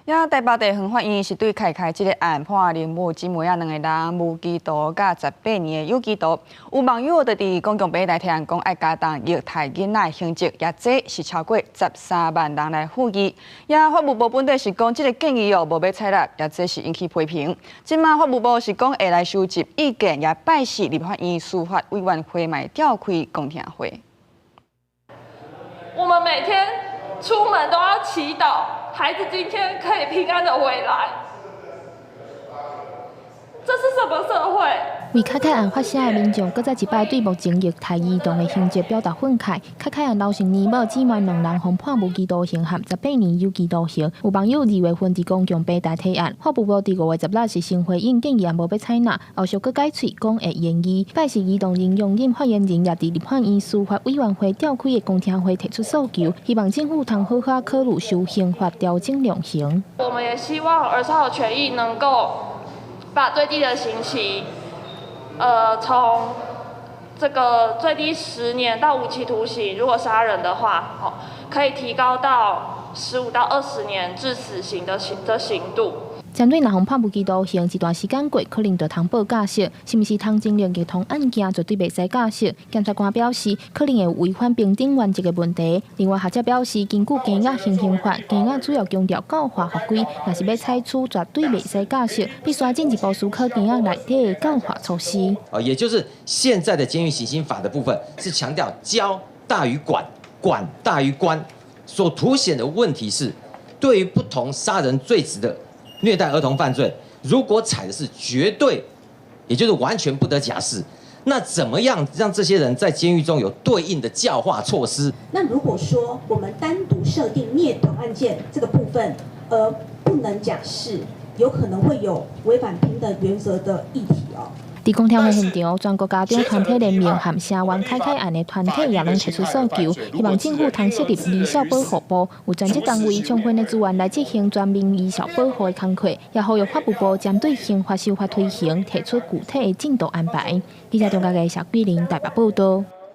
台北地方法院是对凯凯这个案判林母姊妹两个人无期徒甲18年的有期徒。有网友就伫公共平台提案讲，爱加重虐待囡仔刑责，也这是超过13万人来呼吁。法务部本地是讲，这个建议无要采纳，也这是引起批评。今嘛法务部是讲会来收集意见，也拜示立法院司法委员会买召开公听会。我们每天出门都要祈祷，孩子今天可以平安的回来。这是什么社会？为凯凯案发生的民众，搁再一摆对目前虐待儿童的刑责表达愤慨。凯凯案老成年母姊妹两人被判无期徒刑和18年有期徒刑。有网友2月份伫公共平台提案，法务部伫5月16日是先回应建议，无要采纳，后续搁改喙讲会研议。拜是儿童引用人发言人也伫立法院司法委员会召开的公听会提出诉求，希望政府通好好考虑修刑法调整量刑。我们也希望儿少的权益能够把最低的刑期。从这个最低10年到无期徒刑，如果杀人的话，可以提高到15到20年至死刑的刑度。针对若被判无期徒刑一段时间过，可能就通报假释，是毋是通侦量儿童案件绝对袂使假释？检察官表示，可能会违反平等原则的问题。另外，学者表示，根据《奸恶行刑法》，奸恶主要强调教化法规，若是要采取绝对袂使假释，必须进一步思考奸恶内底的教化措施。也就是现在的监狱行刑法的部分是强调教大于管，管大于关，所凸显的问题是，对于不同杀人罪质的虐待儿童犯罪，如果采的是绝对，也就是完全不得假释，那怎么样让这些人在监狱中有对应的教化措施？那如果说我们单独设定虐童案件这个部分，而不能假释，有可能会有违反平等原则的议题哦。伫公听会现场，全国家长团体联盟和声援凯凯案的团体也拢提出诉求，希望政府通设立儿少保护部，有专职单位充分的资源来执行全民儿少保护的工作，也呼吁法务部针对刑法修法推行，提出具体的进度安排。记者中嘉义小桂林台北报道。